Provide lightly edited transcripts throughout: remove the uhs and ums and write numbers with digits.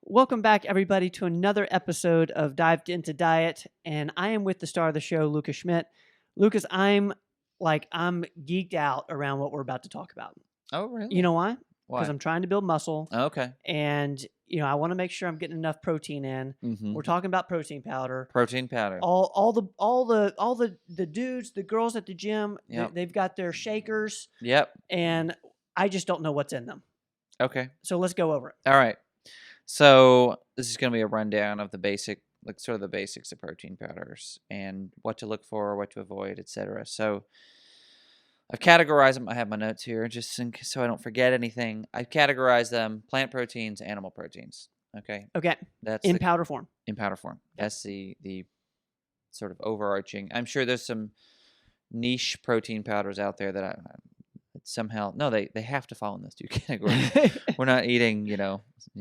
Welcome back, everybody, to another episode of Dived Into Diet, and I am with the star of the show, Lucas Schmidt. Lucas, I'm geeked out around what we're about to talk about. Oh, really? You know why? Why? Because I'm trying to build muscle. Okay. And I want to make sure I'm getting enough protein in. Mm-hmm. We're talking about protein powder. Protein powder. All the dudes, the girls at the gym, Yep. they've got their shakers. Yep. And I just don't know what's in them. Okay. So let's go over it. All right. So this is going to be a rundown of the basics of protein powders and what to look for, what to avoid, etc. So I've categorized them. I have my notes here so I don't forget anything. I've categorized them: plant proteins, animal proteins. Okay. That's in powder form. In powder form. Yep. That's the sort of overarching. I'm sure there's some niche protein powders out there that somehow they have to fall in those two categories. We're not eating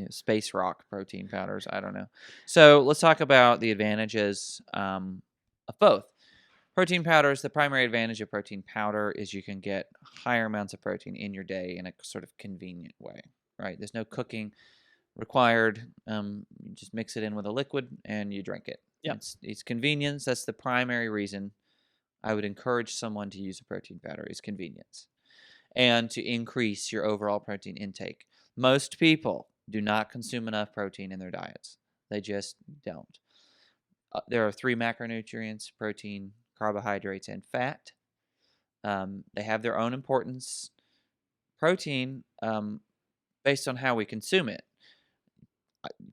space rock protein powders. I don't know. So let's talk about the advantages of both. Protein powders, the primary advantage of protein powder is you can get higher amounts of protein in your day in a sort of convenient way, right? There's no cooking required. You just mix it in with a liquid and you drink it. Yep. It's convenience. That's the primary reason I would encourage someone to use a protein powder is convenience and to increase your overall protein intake. Most people do not consume enough protein in their diets. They just don't. There are 3 macronutrients: protein, carbohydrates, and fat. They have their own importance. Protein, based on how we consume it,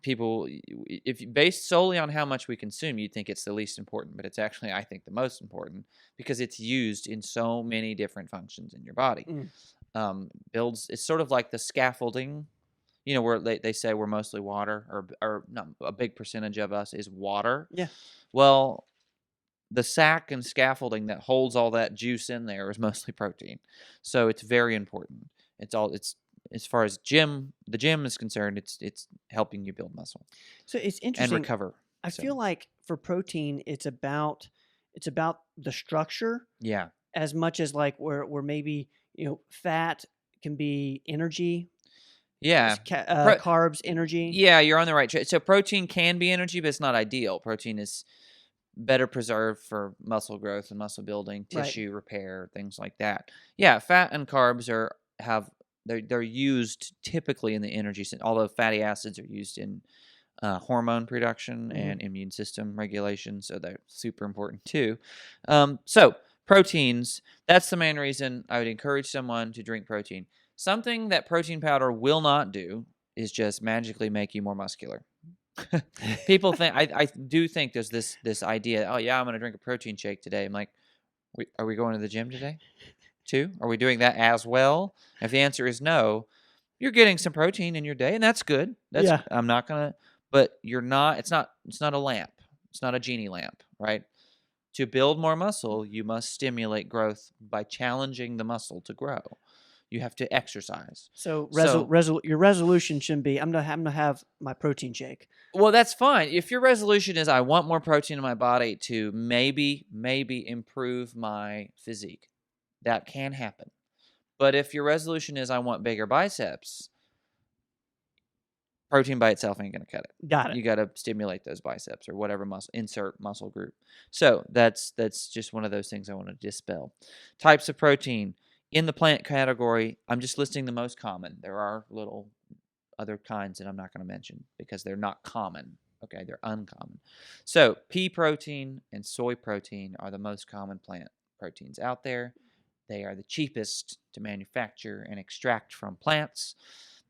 people, if you based solely on how much we consume, you'd think it's the least important, but it's actually, I think, the most important because it's used in so many different functions in your body. It's sort of like the scaffolding, where they say we're mostly water, or not, a big percentage of us is water. Yeah. Well, the sac and scaffolding that holds all that juice in there is mostly protein. So it's very important. It's as far as the gym is concerned, it's helping you build muscle. So it's interesting. And recover. I feel like for protein, it's about the structure. Yeah. As much as like where maybe fat can be energy. Yeah. Carbs, energy. Yeah, you're on the right track. So protein can be energy, but it's not ideal. Protein is better preserved for muscle growth and muscle building, tissue repair, things like that. Yeah, fat and carbs they're used typically in the energy, although fatty acids are used in hormone production and immune system regulation, so they're super important too. So proteins, that's the main reason I would encourage someone to drink protein. Something that protein powder will not do is just magically make you more muscular. People think, I do think there's this idea, oh yeah, I'm going to drink a protein shake today. I'm like, are we going to the gym today too? Are we doing that as well? If the answer is no, you're getting some protein in your day, and that's good. I'm not going to, but you're not, it's not a lamp. It's not a genie lamp, right? To build more muscle, you must stimulate growth by challenging the muscle to grow. You have to exercise. So your resolution shouldn't be, I'm gonna have my protein shake. Well, that's fine. If your resolution is, I want more protein in my body to maybe improve my physique, that can happen. But if your resolution is, I want bigger biceps, protein by itself ain't going to cut it. Got it. You got to stimulate those biceps or whatever insert muscle group. So that's just one of those things I want to dispel. Types of protein. In the plant category, I'm just listing the most common. There are little other kinds that I'm not going to mention because they're not common. Okay, they're uncommon. So pea protein and soy protein are the most common plant proteins out there. They are the cheapest to manufacture and extract from plants.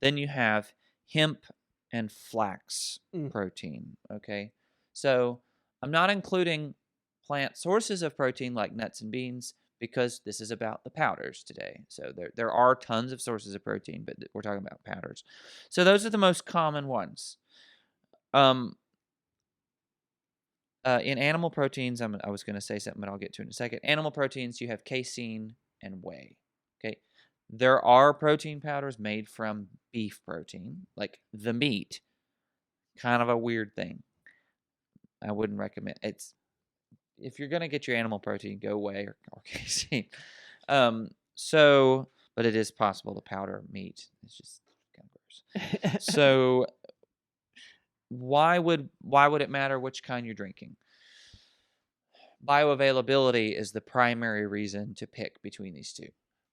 Then you have hemp and flax protein. Okay, so I'm not including plant sources of protein like nuts and beans, because this is about the powders today. So there are tons of sources of protein, but we're talking about powders. So those are the most common ones. In animal proteins, I was going to say something, but I'll get to it in a second. Animal proteins, you have casein and whey. Okay, there are protein powders made from beef protein, like the meat. Kind of a weird thing. I wouldn't recommend. if you're gonna get your animal protein, go whey or casein. Um, so, but it is possible to powder meat. It's just kind of gross. So, why would it matter which kind you're drinking? Bioavailability is the primary reason to pick between these two.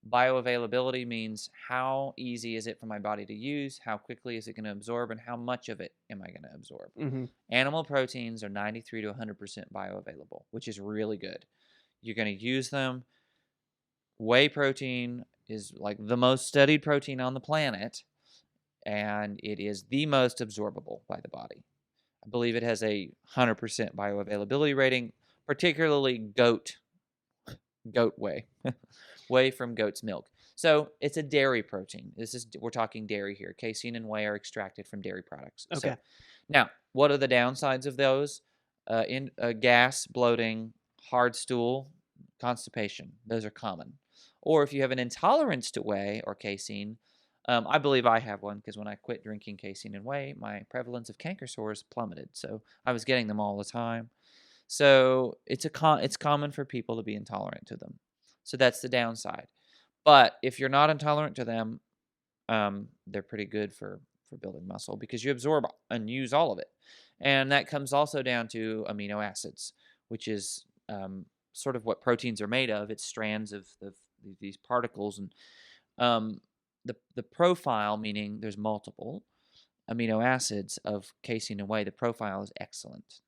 Bioavailability means how easy is it for my body to use, how quickly is it going to absorb, and how much of it am I going to absorb. Mm-hmm. Animal proteins are 93 to 100% bioavailable, which is really good. You're going to use them. Whey protein is like the most studied protein on the planet, and it is the most absorbable by the body. I believe it has a 100% bioavailability rating, particularly goat whey, whey from goat's milk. So it's a dairy protein. We're talking dairy here. Casein and whey are extracted from dairy products. Okay. So, now, what are the downsides of those? Gas, bloating, hard stool, constipation. Those are common. Or if you have an intolerance to whey or casein, I believe I have one because when I quit drinking casein and whey, my prevalence of canker sores plummeted. So I was getting them all the time. So it's common for people to be intolerant to them. So that's the downside. But if you're not intolerant to them, they're pretty good for building muscle because you absorb and use all of it. And that comes also down to amino acids, which is sort of what proteins are made of. It's strands of these particles. And the profile, meaning there's multiple amino acids of casein and whey, the profile is excellent.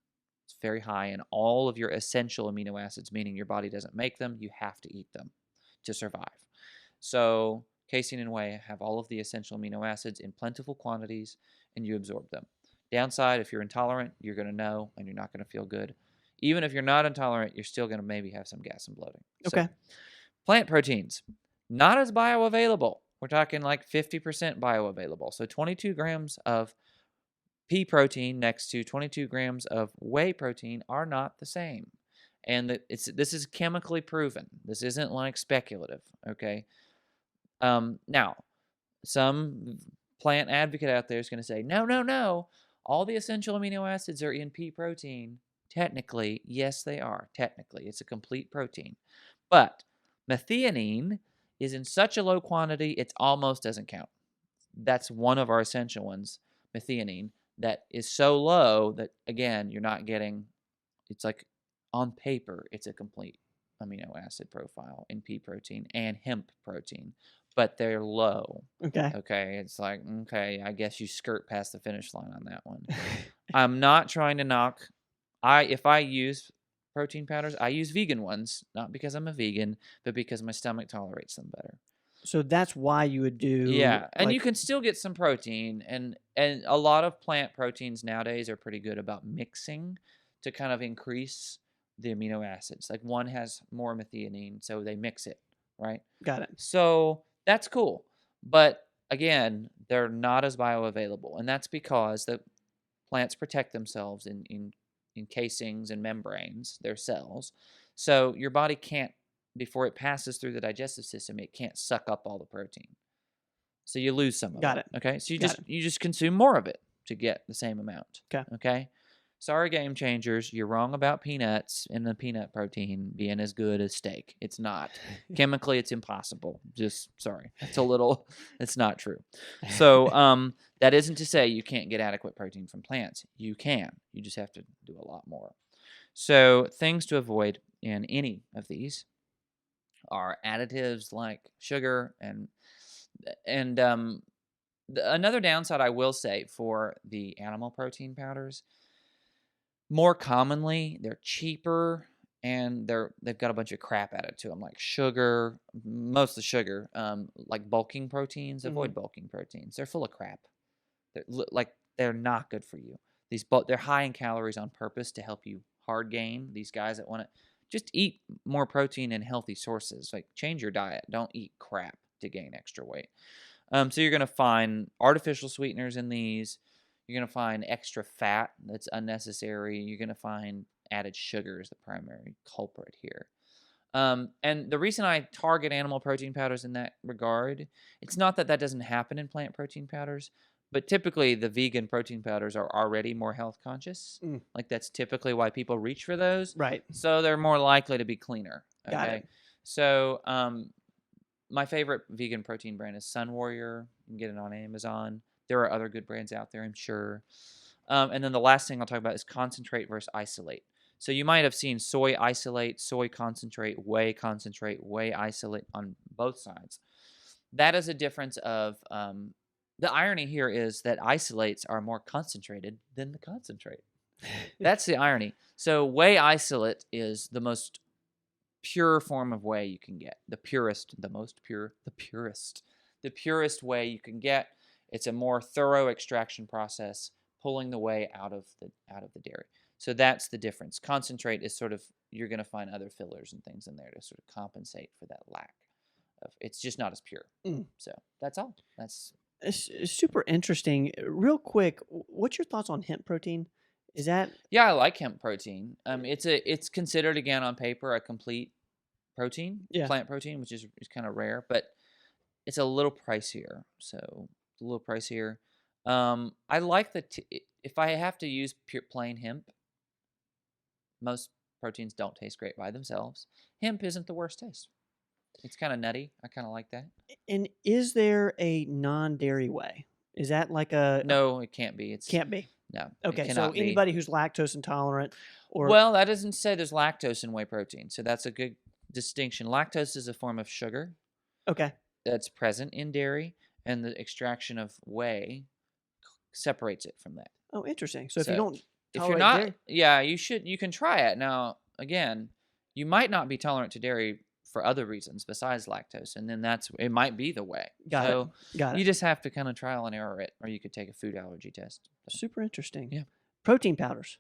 It's very high in all of your essential amino acids, meaning your body doesn't make them. You have to eat them to survive. So casein and whey have all of the essential amino acids in plentiful quantities, and you absorb them. Downside, if you're intolerant, you're going to know, and you're not going to feel good. Even if you're not intolerant, you're still going to maybe have some gas and bloating. Okay. So, plant proteins, not as bioavailable. We're talking like 50% bioavailable. So 22 grams of pea protein next to 22 grams of whey protein are not the same. And this is chemically proven. This isn't like speculative, okay? Now, some plant advocate out there is going to say, no, no, no. All the essential amino acids are in pea protein. Technically, yes, they are. Technically, it's a complete protein. But methionine is in such a low quantity, it almost doesn't count. That's one of our essential ones, methionine, that is so low that, again, you're not getting, it's like on paper, it's a complete amino acid profile in pea protein and hemp protein, but they're low. Okay. Okay. It's like, okay, I guess you skirt past the finish line on that one. I'm not trying to knock. If I use protein powders, I use vegan ones, not because I'm a vegan, but because my stomach tolerates them better. So that's why you would do. Yeah, and like, you can still get some protein, and a lot of plant proteins nowadays are pretty good about mixing to kind of increase the amino acids. Like one has more methionine, so they mix it, right? Got it. So that's cool. But again, they're not as bioavailable, and that's because the plants protect themselves in casings and membranes, their cells. So your body can't, before it passes through the digestive system, it can't suck up all the protein. So you lose some of Got it. it. Okay. So Got it. you just consume more of it to get the same amount. Okay. Okay. Sorry, game changers. You're wrong about peanuts and the peanut protein being as good as steak. It's not. Chemically, it's impossible. Just sorry. It's not true. So that isn't to say you can't get adequate protein from plants. You can. You just have to do a lot more. So things to avoid in any of these are additives like sugar and another downside I will say for the animal protein powders, more commonly they're cheaper and they've got a bunch of crap added to them, like sugar, mostly sugar, like bulking proteins. Avoid bulking proteins. They're full of crap. They're not good for you. They're high in calories on purpose to help you hard gain. These guys that want to just eat more protein in healthy sources. Like change your diet. Don't eat crap to gain extra weight. So you're going to find artificial sweeteners in these. You're going to find extra fat that's unnecessary. You're going to find added sugar is the primary culprit here. And the reason I target animal protein powders in that regard, it's not that doesn't happen in plant protein powders, But typically, the vegan protein powders are already more health conscious. Like that's typically why people reach for those. Right. So they're more likely to be cleaner. Got Okay. it. So my favorite vegan protein brand is Sun Warrior. You can get it on Amazon. There are other good brands out there, I'm sure. And then the last thing I'll talk about is concentrate versus isolate. So you might have seen soy isolate, soy concentrate, whey isolate on both sides. That is a difference of the irony here is that isolates are more concentrated than the concentrate. That's the irony. So whey isolate is the most pure form of whey you can get. The purest way you can get. It's a more thorough extraction process, pulling the whey out of the dairy. So that's the difference. Concentrate is sort of, you're going to find other fillers and things in there to sort of compensate for that lack of, it's just not as pure. So that's all. It's super interesting. Real quick, what's your thoughts on hemp protein? Is that? Yeah, I like hemp protein. It's considered, again, on paper, a complete protein, plant protein, which is kind of rare, but it's a little pricier. So it's a little pricier. I like if I have to use pure plain hemp, most proteins don't taste great by themselves. Hemp isn't the worst taste. It's kind of nutty. I kind of like that. And is there a non-dairy way? Is that like a? No, it can't be. Can't be. No. Okay, so anybody who's lactose intolerant, or well, that doesn't say there's lactose in whey protein, so that's a good distinction. Lactose is a form of sugar. Okay. That's present in dairy, and the extraction of whey separates it from that. Oh, interesting. So if you don't, if you're not, you can try it. Now, again, you might not be tolerant to dairy for other reasons besides lactose, and then it might be the whey. Got it. You just have to kind of trial and error it, or you could take a food allergy test. Super interesting. Yeah. Protein powders.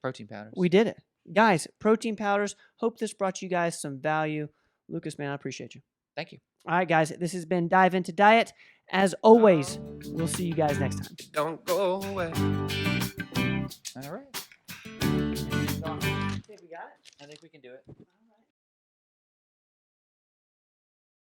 We did it. Guys, protein powders. Hope this brought you guys some value. Lucas, man, I appreciate you. Thank you. All right, guys, this has been Dive Into Diet. As always, we'll see you guys next time. Don't go away. All right. I think we got it. I think we can do it.